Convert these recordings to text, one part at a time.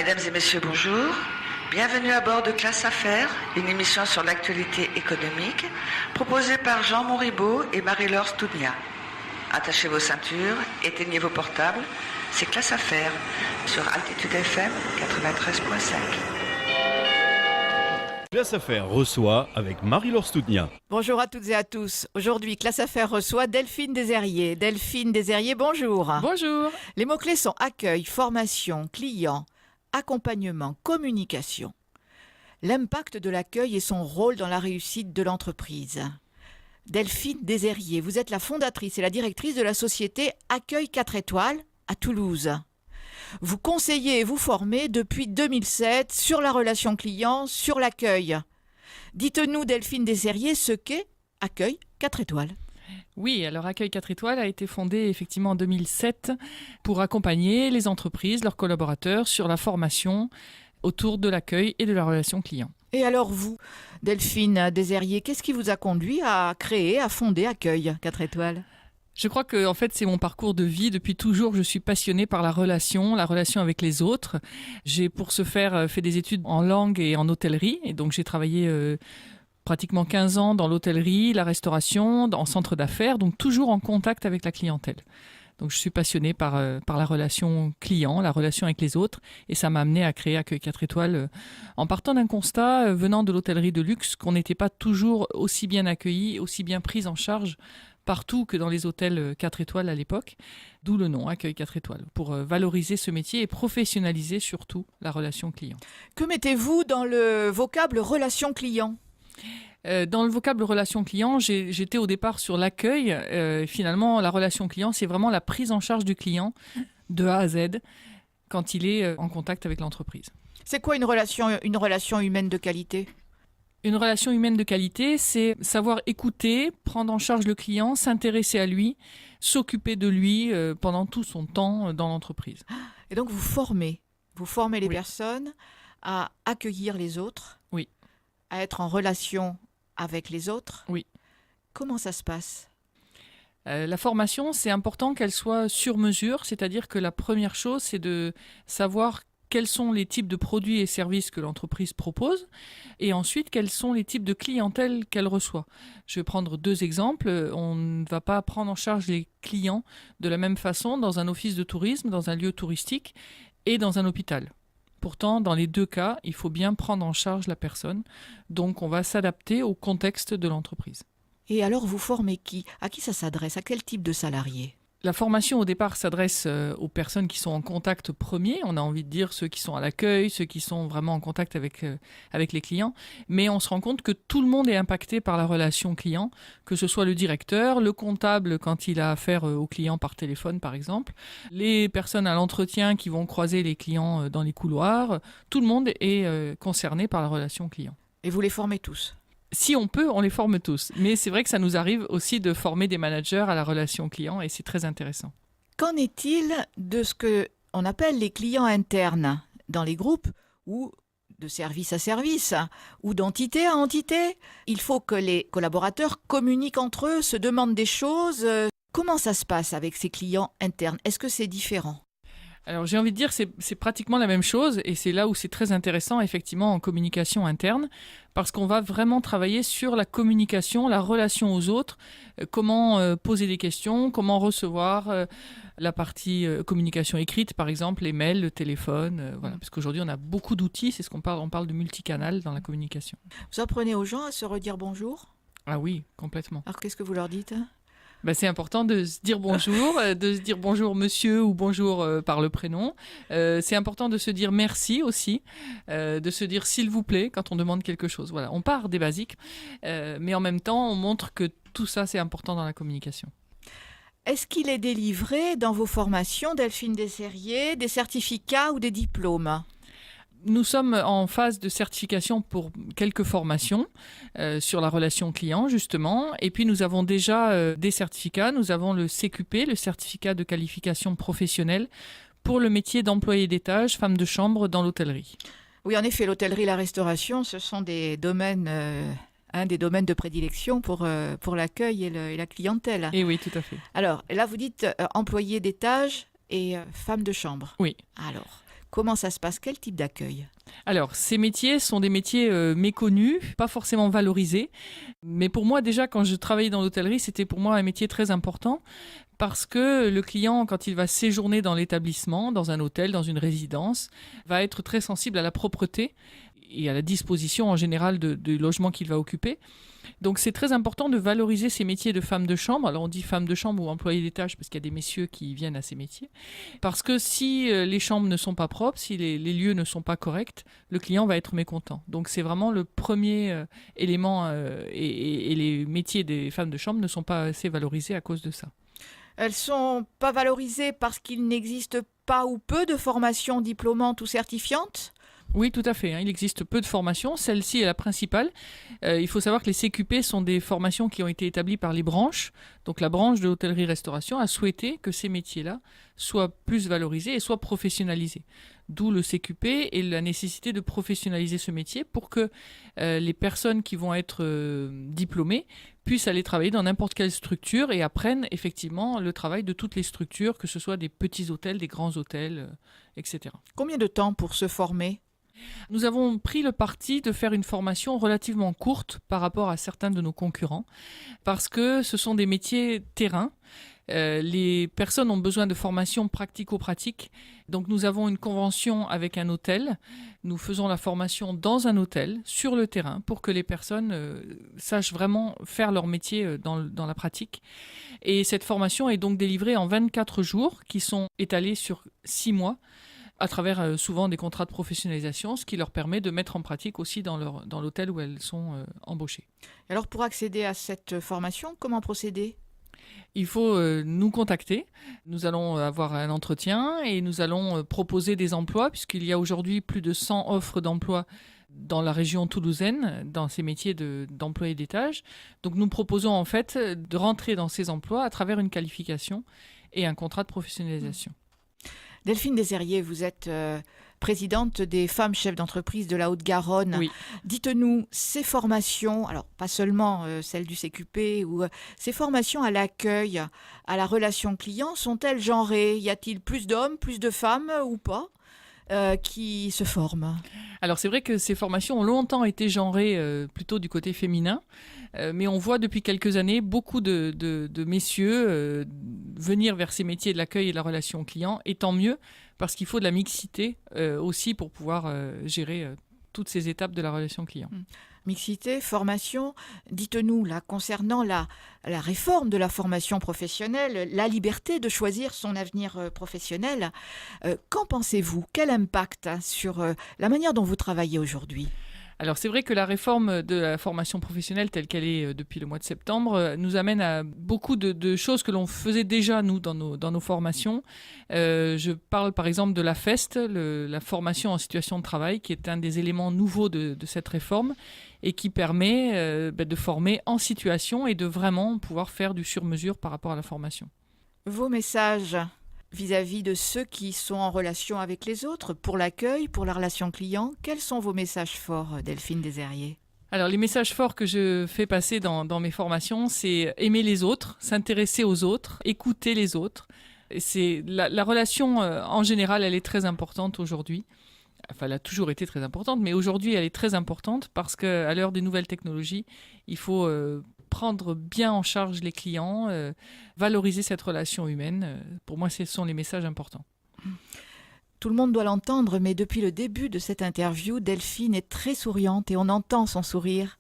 Mesdames et messieurs, bonjour. Bienvenue à bord de Classe Affaires, une émission sur l'actualité économique, proposée par Jean Monribaud et Marie-Laure Stoudnia. Attachez vos ceintures, éteignez vos portables. C'est Classe Affaires sur Altitude FM 93.5. Classe Affaires reçoit avec Marie-Laure Stoudnia. Bonjour à toutes et à tous. Aujourd'hui, Classe Affaires reçoit Delphine Deserier. Delphine Deserier, bonjour. Bonjour. Les mots-clés sont accueil, formation, client, accompagnement, communication. L'impact de l'accueil et son rôle dans la réussite de l'entreprise. Delphine Deserier, vous êtes la fondatrice et la directrice de la société Accueil 4 étoiles à Toulouse. Vous conseillez et vous formez depuis 2007 sur la relation client, sur l'accueil. Dites-nous, Delphine Deserier, ce qu'est Accueil 4 étoiles. Oui, alors Accueil 4 étoiles a été fondé effectivement en 2007 pour accompagner les entreprises, leurs collaborateurs sur la formation autour de l'accueil et de la relation client. Et alors vous, Delphine Deserier, qu'est-ce qui vous a conduit à créer, à fonder Accueil 4 étoiles ? Je crois que en fait, c'est mon parcours de vie. Depuis toujours, je suis passionnée par la relation avec les autres. J'ai pour ce faire fait des études en langue et en hôtellerie. Et donc, j'ai travaillé pratiquement 15 ans dans l'hôtellerie, la restauration, en centre d'affaires, donc toujours en contact avec la clientèle. Donc, je suis passionnée par la relation client, la relation avec les autres. Et ça m'a amenée à créer Accueil 4 étoiles en partant d'un constat venant de l'hôtellerie de luxe qu'on n'était pas toujours aussi bien accueillis, aussi bien pris en charge partout que dans les hôtels 4 étoiles à l'époque, d'où le nom Accueil 4 étoiles, pour valoriser ce métier et professionnaliser surtout la relation client. Que mettez-vous dans le vocable relation client ? Dans le vocable relation client, j'étais au départ sur l'accueil. Finalement, la relation client, c'est vraiment la prise en charge du client de A à Z quand il est en contact avec l'entreprise. C'est quoi une relation humaine de qualité ? Une relation humaine de qualité, c'est savoir écouter, prendre en charge le client, s'intéresser à lui, s'occuper de lui pendant tout son temps dans l'entreprise. Et donc vous formez les Oui. personnes à accueillir les autres, Oui. à être en relation avec les autres. Oui. Comment ça se passe ? La formation, c'est important qu'elle soit sur mesure, c'est-à-dire que la première chose, c'est de savoir quels sont les types de produits et services que l'entreprise propose et ensuite quels sont les types de clientèle qu'elle reçoit. Je vais prendre 2 exemples. On ne va pas prendre en charge les clients de la même façon dans un office de tourisme, dans un lieu touristique et dans un hôpital. Pourtant, dans les 2 cas, il faut bien prendre en charge la personne. Donc, on va s'adapter au contexte de l'entreprise. Et alors vous formez qui ? À qui ça s'adresse ? À quel type de salarié ? La formation, au départ, s'adresse aux personnes qui sont en contact premier. On a envie de dire ceux qui sont à l'accueil, ceux qui sont vraiment en contact avec les clients. Mais on se rend compte que tout le monde est impacté par la relation client, que ce soit le directeur, le comptable quand il a affaire aux clients par téléphone, par exemple, les personnes à l'entretien qui vont croiser les clients dans les couloirs. Tout le monde est concerné par la relation client. Et vous les formez tous ? Si on peut, on les forme tous. Mais c'est vrai que ça nous arrive aussi de former des managers à la relation client et c'est très intéressant. Qu'en est-il de ce qu'on appelle les clients internes dans les groupes ou de service à service ou d'entité à entité ? Il faut que les collaborateurs communiquent entre eux, se demandent des choses. Comment ça se passe avec ces clients internes ? Est-ce que c'est différent ? Alors j'ai envie de dire c'est pratiquement la même chose et c'est là où c'est très intéressant effectivement en communication interne parce qu'on va vraiment travailler sur la communication, la relation aux autres, comment poser des questions, comment recevoir la partie communication écrite par exemple, les mails, le téléphone, voilà, parce qu'aujourd'hui on a beaucoup d'outils, c'est ce qu'on parle, on parle de multicanal dans la communication. Vous apprenez aux gens à se redire bonjour ? Ah oui, complètement. Alors qu'est-ce que vous leur dites ? C'est important de se dire bonjour, de se dire bonjour monsieur ou bonjour par le prénom. C'est important de se dire merci aussi, de se dire s'il vous plaît quand on demande quelque chose. Voilà, on part des basiques, mais en même temps, on montre que tout ça, c'est important dans la communication. Est-ce qu'il est délivré dans vos formations, Delphine Deserier, des certificats ou des diplômes ? Nous sommes en phase de certification pour quelques formations sur la relation client, justement. Et puis, nous avons déjà des certificats. Nous avons le CQP, le certificat de qualification professionnelle, pour le métier d'employé d'étage, femme de chambre dans l'hôtellerie. Oui, en effet, l'hôtellerie et la restauration, ce sont des domaines, un des domaines de prédilection pour l'accueil et la clientèle. Et oui, tout à fait. Alors, là, vous dites employé d'étage et femme de chambre. Oui. Alors, Comment ça se passe? Quel type d'accueil? Alors, ces métiers sont des métiers méconnus, pas forcément valorisés. Mais pour moi, déjà, quand je travaillais dans l'hôtellerie, c'était pour moi un métier très important parce que le client, quand il va séjourner dans l'établissement, dans un hôtel, dans une résidence, va être très sensible à la propreté et à la disposition en général du logement qu'il va occuper. Donc c'est très important de valoriser ces métiers de femme de chambre. Alors on dit femme de chambre ou employé d'étage parce qu'il y a des messieurs qui viennent à ces métiers. Parce que si les chambres ne sont pas propres, si les lieux ne sont pas corrects, le client va être mécontent. Donc c'est vraiment le premier élément et les métiers des femmes de chambre ne sont pas assez valorisés à cause de ça. Elles sont pas valorisées parce qu'il n'existe pas ou peu de formations diplômantes ou certifiantes? Oui, tout à fait. Il existe peu de formations. Celle-ci est la principale. Il faut savoir que les CQP sont des formations qui ont été établies par les branches. Donc la branche de l'hôtellerie-restauration a souhaité que ces métiers-là soient plus valorisés et soient professionnalisés. D'où le CQP et la nécessité de professionnaliser ce métier pour que les personnes qui vont être diplômées puissent aller travailler dans n'importe quelle structure et apprennent effectivement le travail de toutes les structures, que ce soit des petits hôtels, des grands hôtels, etc. Combien de temps pour se former? Nous avons pris le parti de faire une formation relativement courte par rapport à certains de nos concurrents, parce que ce sont des métiers terrain. Les personnes ont besoin de formation pratico-pratique. Donc nous avons une convention avec un hôtel. Nous faisons la formation dans un hôtel, sur le terrain, pour que les personnes sachent vraiment faire leur métier dans la pratique. Et cette formation est donc délivrée en 24 jours, qui sont étalés sur 6 mois, à travers souvent des contrats de professionnalisation, ce qui leur permet de mettre en pratique aussi dans l'hôtel où elles sont embauchées. Alors pour accéder à cette formation, comment procéder? Il faut nous contacter. Nous allons avoir un entretien et nous allons proposer des emplois, puisqu'il y a aujourd'hui plus de 100 offres d'emploi dans la région toulousaine, dans ces métiers d'employés d'étage. Donc nous proposons en fait de rentrer dans ces emplois à travers une qualification et un contrat de professionnalisation. Delphine Desherrier, vous êtes présidente des femmes chefs d'entreprise de la Haute-Garonne. Oui. Dites-nous, ces formations, alors pas seulement celles du CQP, ou ces formations à l'accueil, à la relation client, sont-elles genrées? Y a-t-il plus d'hommes, plus de femmes ou pas qui se forment? Alors c'est vrai que ces formations ont longtemps été genrées plutôt du côté féminin, mais on voit depuis quelques années beaucoup de messieurs venir vers ces métiers de l'accueil et de la relation client, et tant mieux, parce qu'il faut de la mixité aussi pour pouvoir gérer toutes ces étapes de la relation client. Mixité, formation, dites-nous là, concernant la réforme de la formation professionnelle, la liberté de choisir son avenir professionnel, qu'en pensez-vous? Quel impact sur la manière dont vous travaillez aujourd'hui? Alors c'est vrai que la réforme de la formation professionnelle telle qu'elle est depuis le mois de septembre nous amène à beaucoup de choses que l'on faisait déjà nous dans nos formations. Je parle par exemple de la FEST, la formation en situation de travail, qui est un des éléments nouveaux de cette réforme et qui permet de former en situation et de vraiment pouvoir faire du sur-mesure par rapport à la formation. Vos messages vis-à-vis de ceux qui sont en relation avec les autres, pour l'accueil, pour la relation client, quels sont vos messages forts, Delphine Desherrier? Alors les messages forts que je fais passer dans mes formations, c'est aimer les autres, s'intéresser aux autres, écouter les autres. C'est la relation en général, elle est très importante aujourd'hui. Enfin, elle a toujours été très importante, mais aujourd'hui, elle est très importante parce qu'à l'heure des nouvelles technologies, il faut prendre bien en charge les clients, valoriser cette relation humaine. Pour moi, ce sont les messages importants. Tout le monde doit l'entendre, mais depuis le début de cette interview, Delphine est très souriante et on entend son sourire.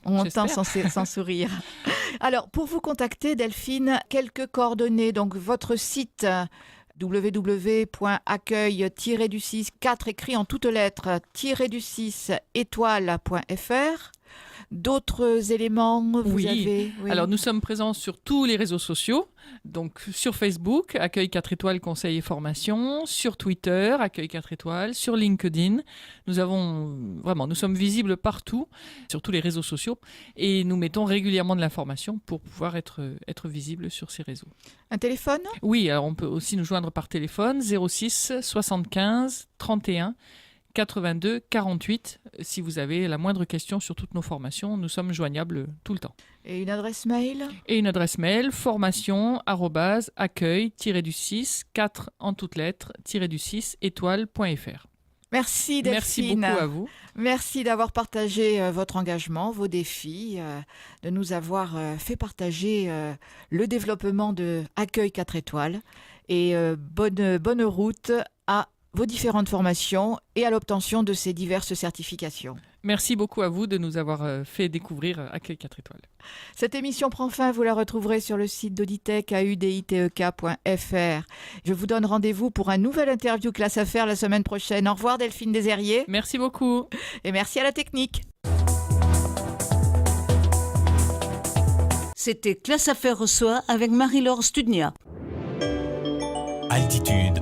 On entend son sourire. Alors, pour vous contacter, Delphine, quelques coordonnées. Donc, votre site www.accueil-du6, 4 écrit en toutes lettres, -du6 étoile.fr. D'autres éléments, vous avez? Oui. Alors nous sommes présents sur tous les réseaux sociaux, donc sur Facebook, Accueil 4 étoiles conseil et formation, sur Twitter, Accueil 4 étoiles, sur LinkedIn. Nous sommes visibles partout, sur tous les réseaux sociaux, et nous mettons régulièrement de l'information pour pouvoir être visibles sur ces réseaux. Un téléphone? Oui, alors on peut aussi nous joindre par téléphone, 06 75 31 82 48. Si vous avez la moindre question sur toutes nos formations, nous sommes joignables tout le temps. Et une adresse mail ? Et une adresse mail, formation@accueil-du6, 4 en toutes lettres, -du6, étoile.fr. Merci Delphine. Merci beaucoup à vous. Merci d'avoir partagé votre engagement, vos défis, de nous avoir fait partager le développement de Accueil 4 étoiles. Et bonne route à vos différentes formations et à l'obtention de ces diverses certifications. Merci beaucoup à vous de nous avoir fait découvrir Accueil 4 étoiles. Cette émission prend fin, vous la retrouverez sur le site d'Auditech, auditech.fr. Je vous donne rendez-vous pour un nouvel interview Classe Affaires la semaine prochaine. Au revoir Delphine Desherriers. Merci beaucoup. Et merci à la technique. C'était Classe Affaires reçoit avec Marie-Laure Studnia. Altitude